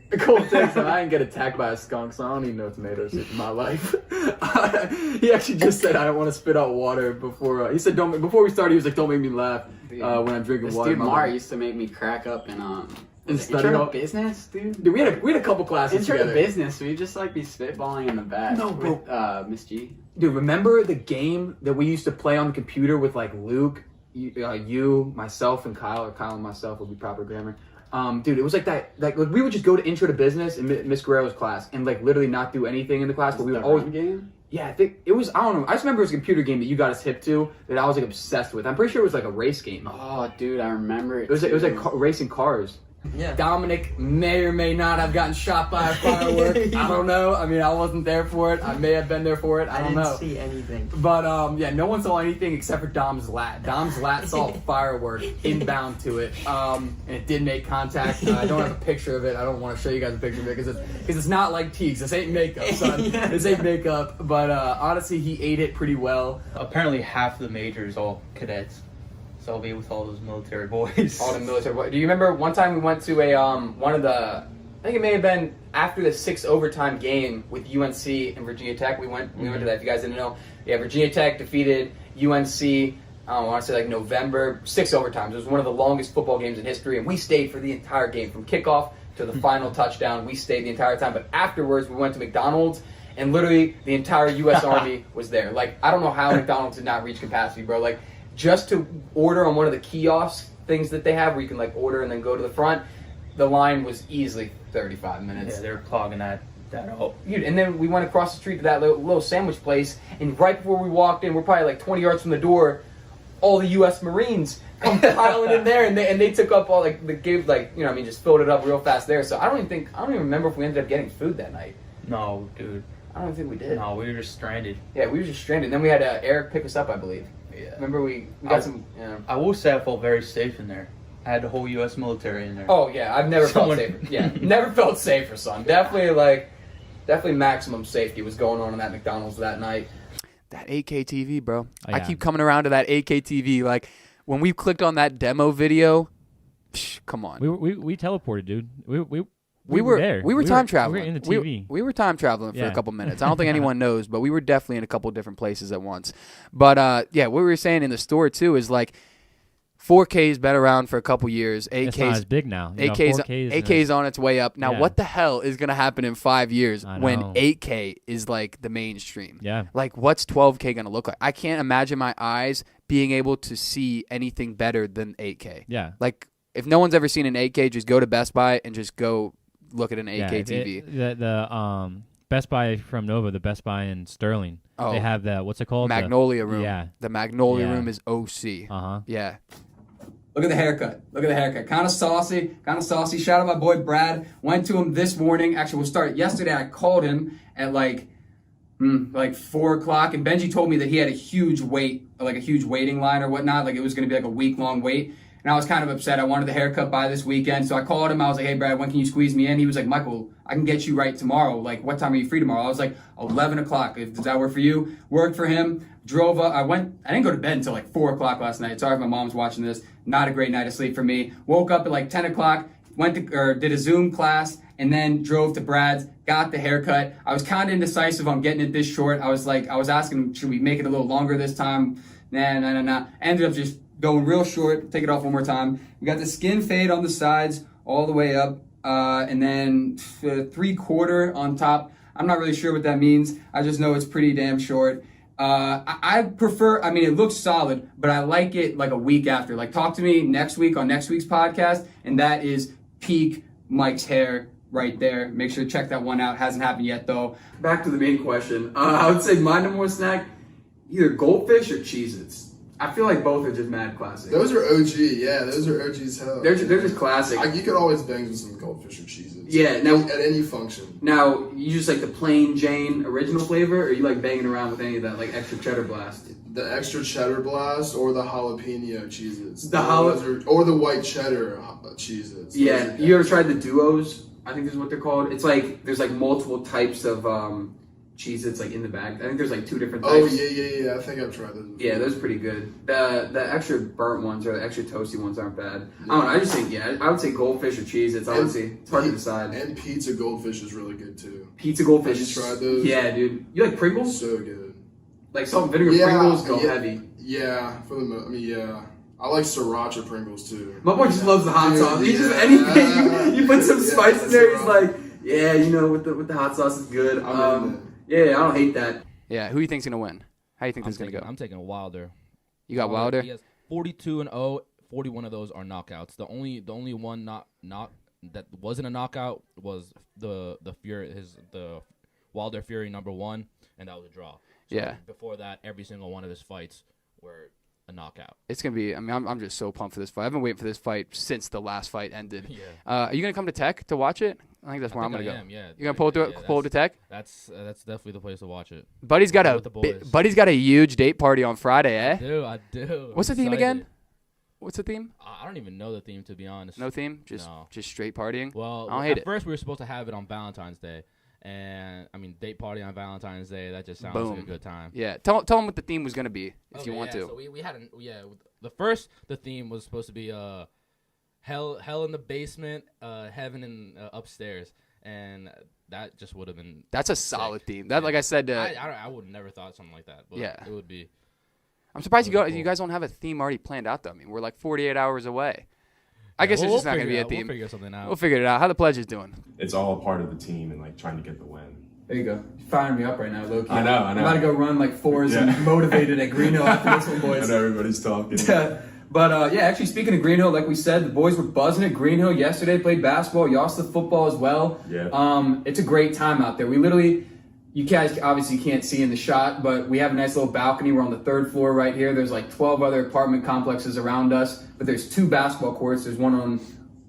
So I ain't get attacked by a skunk. So I don't need no tomato soup in my life. He actually just said I don't want to spit out water before. He said don't. Before we started, he was like, "Don't make me laugh when I'm drinking this water." Dude, Maher used to make me crack up in Intro to business, dude. Dude, we had a couple classes Intro together. to business, we just like be spitballing in the back. No, bro. With Miss G. Dude, remember the game that we used to play on the computer with like Luke, you, myself, and Kyle, or Kyle and myself would be proper grammar. Dude, it was like that. Like we would just go to Intro to Business in Miss Guerrero's class and like literally not do anything in the class, but we would always game. Yeah, I think it was. I don't know. I just remember it was a computer game that you got us hip to that I was like obsessed with. I'm pretty sure it was like a race game. Oh, dude, I remember it. It was like racing cars. Yeah. Dominic may or may not have gotten shot by a firework. I don't know. I mean, I wasn't there for it. I may have been there for it. I don't know. I didn't see anything. But yeah, no one saw anything except for Dom's lat. Dom's lat saw a firework inbound to it, and it did make contact. I don't have a picture of it. I don't want to show you guys a picture of it because it's not like Teagues. This ain't makeup, son. This ain't makeup. But honestly, he ate it pretty well. Apparently, half the major is all cadets. So I'll be with all those military boys. All the military boys. Do you remember one time we went to a one of the, I think it may have been after the 6 overtime game with UNC and Virginia Tech. We went to that. If you guys didn't know, yeah, Virginia Tech defeated UNC. I want to say like November, 6 overtimes. It was one of the longest football games in history, and we stayed for the entire game from kickoff to the final touchdown. We stayed the entire time. But afterwards, we went to McDonald's. And literally, the entire U.S. Army was there. Like, I don't know how McDonald's did not reach capacity, bro. Like, just to order on one of the kiosk things that they have where you can like order and then go to the front, the line was easily 35 minutes. Yeah, they're clogging that up. Dude, and then we went across the street to that little sandwich place, and right before we walked in, we're probably like 20 yards from the door, all the U.S. Marines come piling in there, and they took up all like the gave like you know I mean just filled it up real fast there. So I don't even remember if we ended up getting food that night. No, dude. I don't think we did. No, we were just stranded. Yeah, we were just stranded. And then we had Eric pick us up, I believe. Yeah. Remember we got some. Yeah. I will say I felt very safe in there. I had the whole U.S. military in there. Oh yeah, I've never felt safer. Yeah, never felt safer, son. Definitely maximum safety was going on in that McDonald's that night. That 8K TV, bro. Oh, yeah. I keep coming around to that 8K TV. Like when we clicked on that demo video, come on. We teleported, dude. We were there. We were time traveling. We were in the TV. We were time traveling for a couple minutes. I don't think anyone knows, but we were definitely in a couple different places at once. But yeah, what we were saying in the store too is like 4K's been around for a couple years. 8K's it's not as big now. 8K's on its way up. Now, Yeah. what the hell is going to happen in 5 years when 8K is like the mainstream? Yeah. Like, what's 12K going to look like? I can't imagine my eyes being able to see anything better than 8K. Yeah. Like, if no one's ever seen an 8K, just go to Best Buy and just go look at an 8K TV. The Best Buy from Nova, the Best Buy in Sterling. Oh. They have the, what's it called? Magnolia Room. Yeah. The Magnolia Room is OC. Uh-huh. Yeah. Look at the haircut. Look at the haircut. Kind of saucy. Shout out my boy Brad. Went to him this morning. Actually, we'll start yesterday. I called him at like 4 o'clock, and Benji told me that he had a huge waiting line or whatnot. Like it was going to be like a week-long wait. And I was kind of upset. I wanted the haircut by this weekend. So I called him. I was like, hey, Brad, when can you squeeze me in? He was like, Michael, I can get you right tomorrow. Like, what time are you free tomorrow? I was like, 11 o'clock. Does that work for you? Worked for him. Drove up. I didn't go to bed until like 4 o'clock last night. Sorry if my mom's watching this. Not a great night of sleep for me. Woke up at like 10 o'clock. Did a Zoom class. and then drove to Brad's, got the haircut. I was kind of indecisive on getting it this short. I was asking, should we make it a little longer this time? Nah. Ended up just going real short. Take it off one more time. We got the skin fade on the sides all the way up, and then 3/4 on top. I'm not really sure what that means. I just know it's pretty damn short. I prefer, I mean, it looks solid, but I like it like a week after. Like, talk to me next week on next week's podcast, and that is peak Mike's hair right there. Make sure to check that one out. Hasn't happened yet, though. Back to the main question. I would say my number one snack, either Goldfish or Cheez-Its. I feel like both are just mad classic. Those are OG, yeah. Those are OG as hell. They're just classic. You could always bang with some Goldfish or Cheez-Its. Yeah, now at any function. Now, you just like the plain Jane original flavor, or you like banging around with any of that, like extra cheddar blast? The extra cheddar blast or the jalapeno Cheez-Its. Or the white cheddar Cheez-Its. Yeah, you ever tried the duos? I think this is what they're called. It's like, there's like multiple types of Cheez-Its like in the bag. I think there's like 2 different types. Oh, yeah. I think I've tried those. Yeah, those are pretty good. The extra burnt ones or the extra toasty ones aren't bad. Yeah. I don't know. I just think, I would say Goldfish or Cheez-Its. Honestly, it's hard to decide. And pizza Goldfish is really good too. Pizza Goldfish. Have you tried those? Yeah, dude. You like Pringles? So good. Like salt and vinegar Pringles go heavy. Yeah, I like sriracha Pringles too. My boy just loves the hot sauce. He just anything you put some spice in there. He's like, yeah, with the hot sauce is good. Yeah, I don't hate that. Yeah, who do you think's gonna win? How do you think this is gonna go? I'm taking Wilder. You got Wilder? He has 42-0. 41 of those are knockouts. The only one not that wasn't a knockout was the Wilder Fury #1, and that was a draw. So yeah. Before that, every single one of his fights were a knockout. It's gonna be. I mean, I'm just so pumped for this fight. I've been waiting for this fight since the last fight ended. Yeah. Are you gonna come to Tech to watch it? I think that's where I'm gonna go. Yeah. You gonna pull to Tech? That's definitely the place to watch it. Buddy's got a huge date party on Friday, eh? I do. What's the theme again? What's the theme? I don't even know the theme, to be honest. No theme? Just straight partying? Well, I don't hate at first we were supposed to have it on Valentine's Day. And, I mean, date party on Valentine's Day, that just sounds like a good time. Yeah. Tell them what the theme was going to be, if you want to. So we had the theme was supposed to be hell in the basement, heaven in upstairs. And that just would have been That's a solid theme. That, like I said... I would have never thought something like that. But it would be... I'm surprised you guys don't have a theme already planned out, though. I mean, we're like 48 hours away. I guess it's just not going to be a theme. We'll figure something out. We'll figure it out. How the pledge is doing? It's all a part of the team and like trying to get the win. There you go. You're firing me up right now, Loki. I know. I'm about to go run like 4s and motivated at Green Hill after this one, boys. I know everybody's talking. But actually, speaking of Green Hill, like we said, the boys were buzzing at Green Hill yesterday. Played basketball. Y'all saw football as well. Yeah. It's a great time out there. We literally... You guys obviously can't see in the shot, but we have a nice little balcony. We're on the 3rd floor right here. There's like 12 other apartment complexes around us, but there's 2 basketball courts. There's one on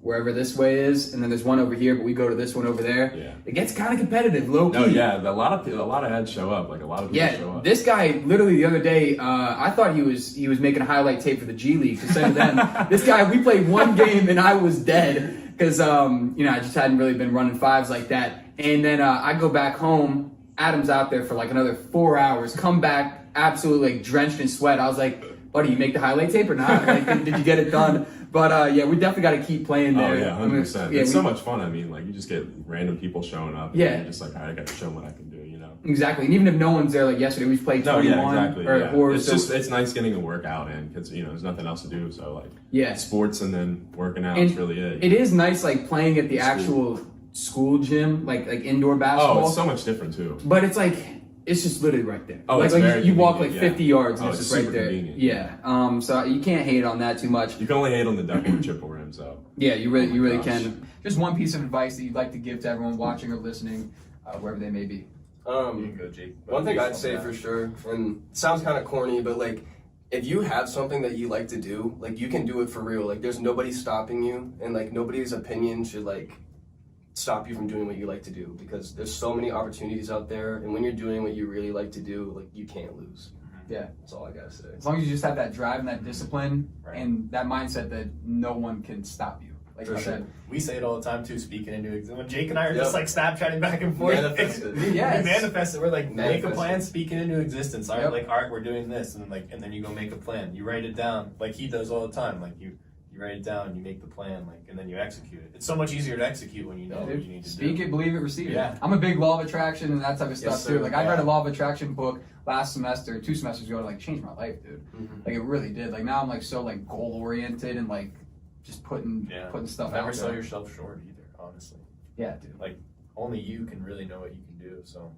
wherever this way is, and then there's one over here, but we go to this one over there. Yeah. It gets kind of competitive, low key. No, yeah, a lot of heads show up. Like a lot of people show up. This guy literally the other day, I thought he was making a highlight tape for the G League to send to them. This guy, we played one game and I was dead because I just hadn't really been running 5s like that. And then I go back home. Adam's out there for like another 4 hours, come back absolutely like drenched in sweat. I was like, buddy, you make the highlight tape or not? Like, did you get it done? But we definitely got to keep playing there. Oh yeah, 100%. It's so much fun. I mean, like you just get random people showing up. And you're just like, all right, I got to show them what I can do, Exactly. And even if no one's there, like yesterday, we played 21 It's nice getting a workout in because there's nothing else to do. So like sports and then working out is really it. It is nice like playing at the actual school gym, like indoor basketball. Oh, it's so much different too. But it's like it's just literally right there. Oh, like, it's like very you walk like convenient, 50 yards and Oh, it's just super right there. convenient. Yeah. So you can't hate on that too much. You can only hate on the double and triple rim. So yeah, you really can. Just one piece of advice that you'd like to give to everyone watching or listening, wherever they may be. One thing I'd say for sure, and it sounds kind of corny, but like if you have something that you like to do, like you can do it for real. Like there's nobody stopping you, and like nobody's opinion should like stop you from doing what you like to do, because there's so many opportunities out there, and when you're doing what you really like to do, like you can't lose. Yeah, that's all I gotta say. As long as you just have that drive and that discipline and that mindset that no one can stop you. Like For you sure. said. We say it all the time too, speaking into existence. When Jake and I are just like Snapchatting back and forth, Manifest it. we manifest it. We're like, make a Manifest plan, it. speaking into existence. Like, we're doing this, and then you go make a plan. You write it down, like he does all the time. Like you write it down, you make the plan, like, and then you execute it. It's so much easier to execute when you know what you need to do. Speak it, believe it, receive it. Yeah. I'm a big law of attraction and that type of stuff Yes, sir. too. Like I read a law of attraction book last semester, 2 semesters ago, to like change my life, dude. Like it really did. Like now I'm like so like goal oriented and like just putting stuff out there. Never sell yourself short either, honestly. Yeah, dude. Like only you can really know what you can do. So,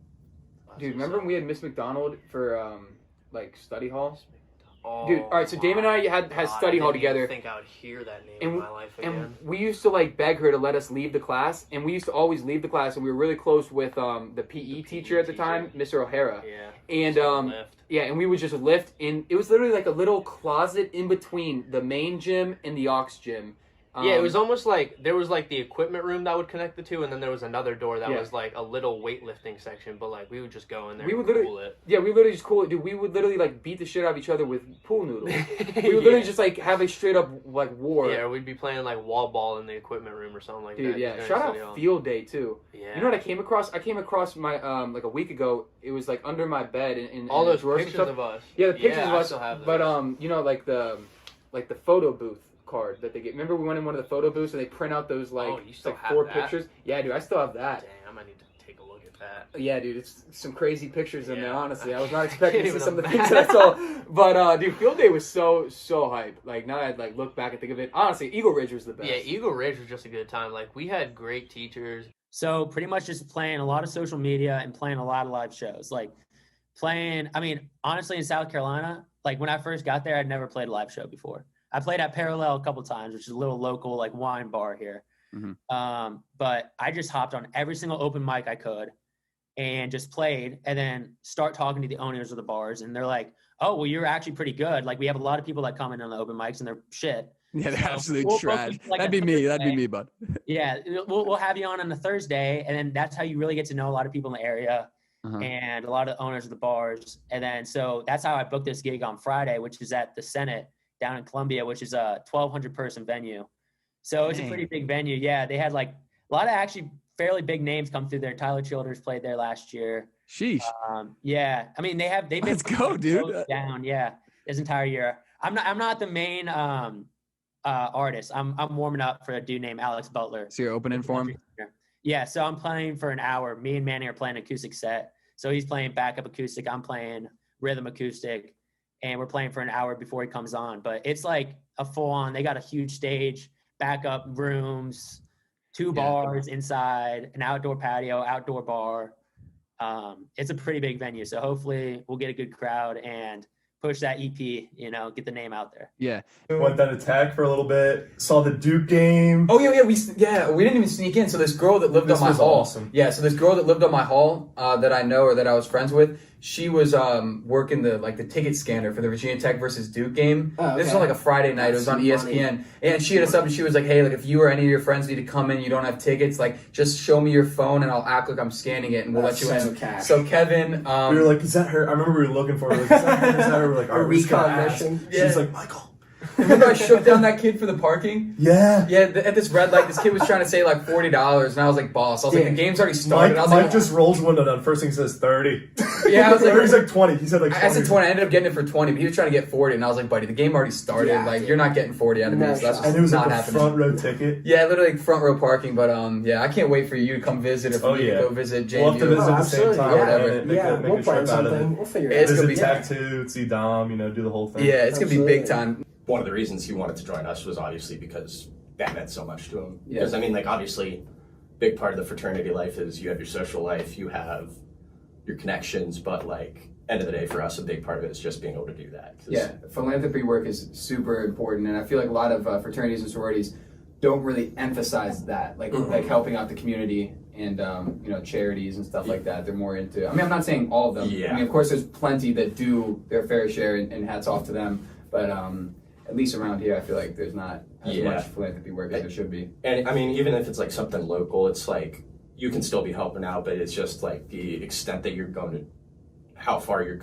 Dude, remember when we had Miss McDonald for like study hall? Dude, all right. So Dave and I had study hall together. I think I would hear that name in my life again. And we used to like beg her to let us leave the class, and we used to always leave the class, and we were really close with the PE teacher at the time, Mr. O'Hara. Yeah. And yeah, and we would just lift, and it was literally like a little closet in between the main gym and the aux gym. Yeah, it was almost like there was like the equipment room that would connect the two, and then there was another door that Yeah. was like a little weightlifting section. But like we would just go in there. We would and literally, cool it. yeah, we literally just cool it, dude. We would literally like beat the shit out of each other with pool noodles. We would literally just like have a straight up like war. Yeah, we'd be playing like wall ball in the equipment room or something like Dude, that. yeah. during Shout study out hall. field day too. Yeah. You know what I came across? I came across my like a week ago. It was like under my bed in All in those drawers and pictures stuff. of us. Yeah, the pictures Yeah, of I us. still have But those. you know like the photo booth card that they get. Remember we went in one of the photo booths and they print out those like, Oh, you still like have 4 that? pictures. Yeah, dude, I still have that. Damn, I might need to take a look at that. Yeah, dude, it's some crazy pictures in there. Honestly, I was not I expecting to can't see some of the even things that I saw. But dude, field day was so hype. Like now that I like look back and think of it, honestly, Eagle Ridge was the best. Yeah, Eagle Ridge was just a good time. Like we had great teachers. So pretty much just playing a lot of social media and playing a lot of live shows. Like playing, I mean, honestly, in South Carolina, like when I first got there, I'd never played a live show before. I played at Parallel a couple times, which is a little local like wine bar here. But I just hopped on every single open mic I could and just played and then start talking to the owners of the bars. And they're like, oh, well, you're actually pretty good. Like we have a lot of people that come in on the open mics and they're shit. Yeah, they're So absolute we'll trash. book you, like, That'd a be me. That'd be Thursday. me, bud. Yeah, we'll have you on a Thursday, and then that's how you really get to know a lot of people in the area Uh-huh. and a lot of the owners of the bars. And then so that's how I booked this gig on Friday, which is at the Senate down in Columbia, which is a 1,200 person venue. So it's a pretty big venue. Yeah, they had like a lot of actually fairly big names come through there. Tyler Childers played there last year. Sheesh. Yeah, I mean they've been Let's go, dude. down. Yeah, this entire year. I'm not the main artist. I'm warming up for a dude named Alex Butler. So you're opening for him? Yeah, so I'm playing for an hour. Me and Manny are playing acoustic set. So he's playing backup acoustic. I'm playing rhythm acoustic. And we're playing for an hour before he comes on. But it's like a full on, they got a huge stage, backup rooms, 2 bars inside, an outdoor patio, outdoor bar. It's a pretty big venue. So hopefully we'll get a good crowd and push that EP, you know, get the name out there. Yeah. Went that attack for a little bit. Saw the Duke game. Oh yeah, we didn't even sneak in. So this girl that lived on my was hall. awesome. Yeah, so this girl that lived on my hall that I know or that I was friends with, she was working the ticket scanner for the Virginia Tech versus Duke game. Oh, This was okay. on like a Friday night. It was on ESPN, and she hit us up and she was like, "Hey, like if you or any of your friends need to come in, you don't have tickets, like just show me your phone and I'll act like I'm scanning it and we'll let you in." cash. So Kevin, we were like, "Is that her?" I remember we were looking for her. Like, "Is that her?" Is that her? We're like, "All right, we're just gonna recon ask." mission. She's like, "Michael." Remember I shook down that kid for the parking? Yeah. Yeah, at this red light, this kid was trying to say like $40, and I was like, "Boss," I was like, "The game's already started." Mike, I was Mike like, just rolls window down. First thing he says 30. Yeah, I was like, he's like 20. He said like 20. I said 20. I ended up getting it for 20, but he was trying to get 40, and I was like, "Buddy, the game already started. Yeah, like, dude. you're not getting 40 out of me. So that's And it was not like a happening." front row ticket. Yeah, literally like, front row parking. But yeah, I can't wait for you to come visit or for me to go visit JMU. We'll have to visit at the same time. or whatever. Make a trip out of it. We'll figure it out. It's gonna Visit be tattoo, see Dom, do the whole thing. Yeah, it's gonna be big time. One of the reasons he wanted to join us was obviously because that meant so much to him. Yeah. Because I mean, like obviously, big part of the fraternity life is you have your social life, you have your connections, but like end of the day for us, a big part of it is just being able to do that. Yeah, philanthropy work is super important, and I feel like a lot of fraternities and sororities don't really emphasize that, like like helping out the community and charities and stuff like that. They're more into. I mean, I'm not saying all of them. Yeah. I mean, of course, there's plenty that do their fair share, and hats off to them. But at least around here, I feel like there's not as much philanthropy work as there should be. And I mean, even if it's like something local, it's like you can still be helping out, but it's just like the extent that you're going to, how far you're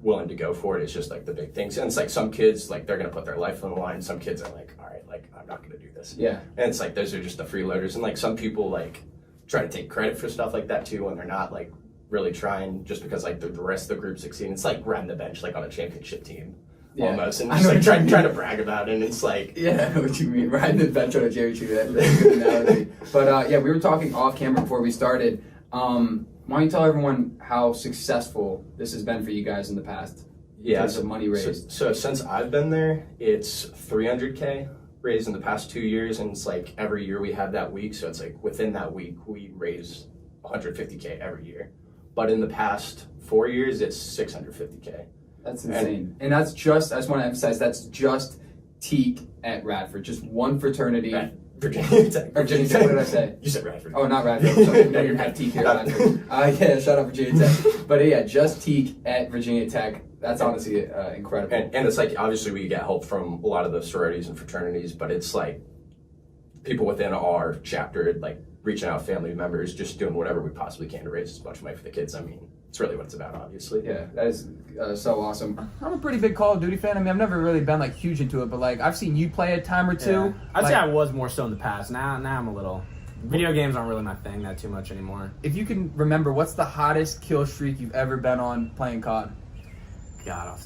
willing to go for it is just like the big things. And it's like some kids, like they're going to put their life on the line. Some kids are like, all right, like I'm not going to do this. Yeah. And it's like, those are just the freeloaders. And like some people like try to take credit for stuff like that too, when they're not like really trying just because like the rest of the group succeed. It's like riding the bench, like on a championship team. almost, and I just know like what you trying to mean. brag about it, and it's like, Yeah, I know what you mean. Riding the bench on a cherry tree. That's a good analogy. But yeah, we were talking off camera before we started. Why don't you tell everyone how successful this has been for you guys in the past? In terms of money raised. So since I've been there, it's 300K raised in the past 2 years, and it's like every year we have that week. So it's like within that week we raise 150K every year. But in the past 4 years, it's 650K. That's insane. And that's just, I just want to emphasize, that's just Tik at Radford. Just one fraternity. Virginia Tech. Virginia Tech, what did I say? You said Radford. Oh, not Radford. Sorry, no, you have Tik here at Radford. Yeah, shout out Virginia Tech. But yeah, just Tik at Virginia Tech. That's honestly incredible. And it's like, obviously we get help from a lot of the sororities and fraternities, but it's like people within our chapter, like reaching out family members, just doing whatever we possibly can to raise as much money for the kids. I mean, it's really what it's about, obviously. Yeah, that is so awesome. I'm a pretty big Call of Duty fan. I mean, I've never really been like huge into it, but like I've seen you play a time or two. Yeah. I'd like, say I was more so in the past. Now I'm a little. Video games aren't really my thing that too much anymore. If you can remember, what's the hottest kill streak you've ever been on playing COD? God,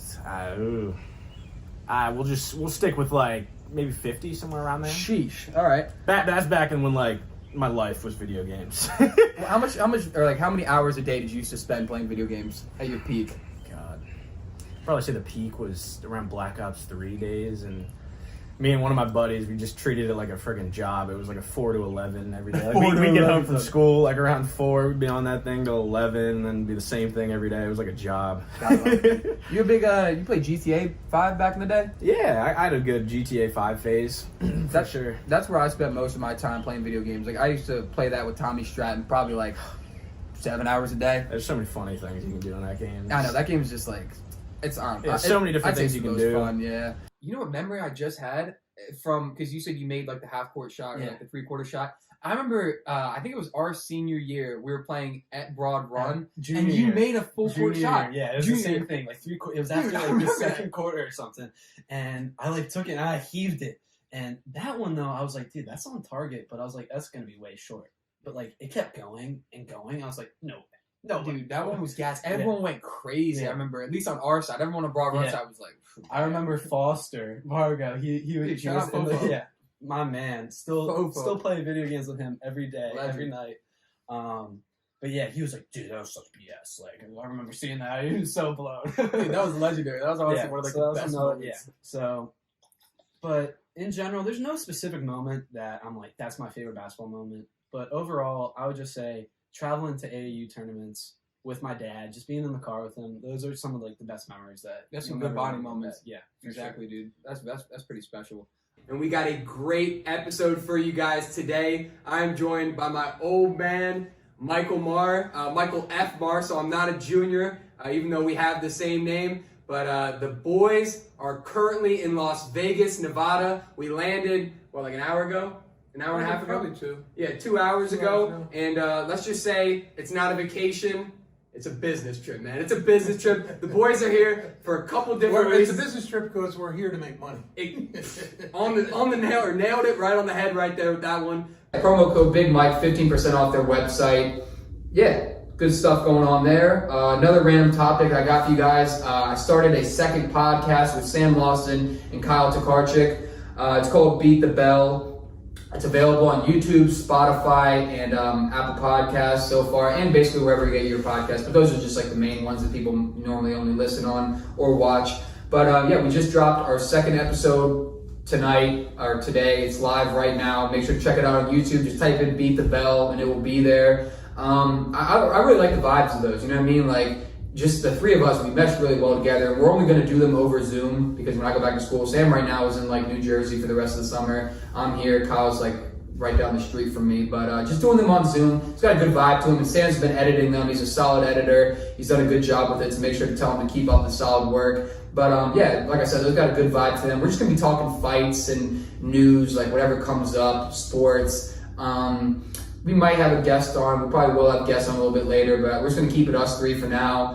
we'll stick with like maybe 50, somewhere around there. Sheesh. All right. That's back in when like my life was video games. How much, or like how many hours a day did you used to spend playing video games at your peak? God, probably say the peak was around Black Ops 3 days, and me and one of my buddies, we just treated it like a friggin' job. It was like a 4 to 11 every day. Like we'd get home from school like around 4, we'd be on that thing till 11, and then be the same thing every day. It was like a job. You a big, you played GTA 5 back in the day? Yeah, I had a good GTA 5 phase. That's sure. That's where I spent most of my time playing video games. Like I used to play that with Tommy Stratton probably like 7 hours a day. There's so many funny things you can do in that game. I know, that game is just like, it's on. Yeah, so many different things you can do. Fun, yeah. You know what memory I just had from, because you said you made like the half-court shot or like the three-quarter shot. I remember, I think it was our senior year, we were playing at Broad Run, and you made a full-court shot. Yeah, it was the same thing. Like it was after like the second quarter or something, and I like took it and I heaved it. And that one though, I was like, dude, that's on target, but I was like, that's gonna be way short. But like it kept going and going. I was like, no. No, dude, that one was gas. Everyone went crazy. I remember, at least on our side, everyone on Broad Run side was like. I remember Foster Vargo. He was my man. Still playing video games with him every day, every night. But yeah, he was like, dude, that was such BS. Like I remember seeing that. He was so blown. Dude, that was legendary. That was honestly one of the best moments. Yeah. So, but in general, there's no specific moment that I'm like, that's my favorite basketball moment. But overall, I would just say traveling to AAU tournaments with my dad, just being in the car with him, those are some of like the best memories that. That's some good bonding moments. Yeah, exactly, dude. That's pretty special. And we got a great episode for you guys today. I'm joined by my old man, Michael Maher, Michael F. Maher. So I'm not a junior, even though we have the same name. But the boys are currently in Las Vegas, Nevada. We landed like an hour ago. An hour and a half ago? Probably 2. Yeah, 2 hours ago. And let's just say it's not a vacation. It's a business trip, man. It's a business trip. The boys are here for a couple different It's reasons. a business trip because we're here to make money. On the nail, or nailed it right on the head right there with that one. Promo code Big Mike, 15% off their website. Yeah, good stuff going on there. Another random topic I got for you guys. I started a second podcast with Sam Lawson and Kyle Tokarczyk. It's called Beat the Bell. It's available on YouTube, Spotify, and Apple Podcasts so far, and basically wherever you get your podcasts. But those are just like the main ones that people normally only listen on or watch. But yeah, we just dropped our second episode tonight or today. It's live right now. Make sure to check it out on YouTube. Just type in Beat the Bell and it will be there. I really like the vibes of those. You know what I mean? Like, just the three of us, we meshed really well together. We're only going to do them over Zoom because when I go back to school, Sam right now is in like New Jersey for the rest of the summer. I'm here. Kyle's like right down the street from me. But just doing them on Zoom, it's got a good vibe to him. And Sam's been editing them. He's a solid editor. He's done a good job with it, so make sure to tell him to keep up the solid work. But yeah, like I said, they've got a good vibe to them. We're just going to be talking fights and news, like whatever comes up, sports. We might have a guest on. We probably will have guests on a little bit later, but we're just going to keep it us three for now.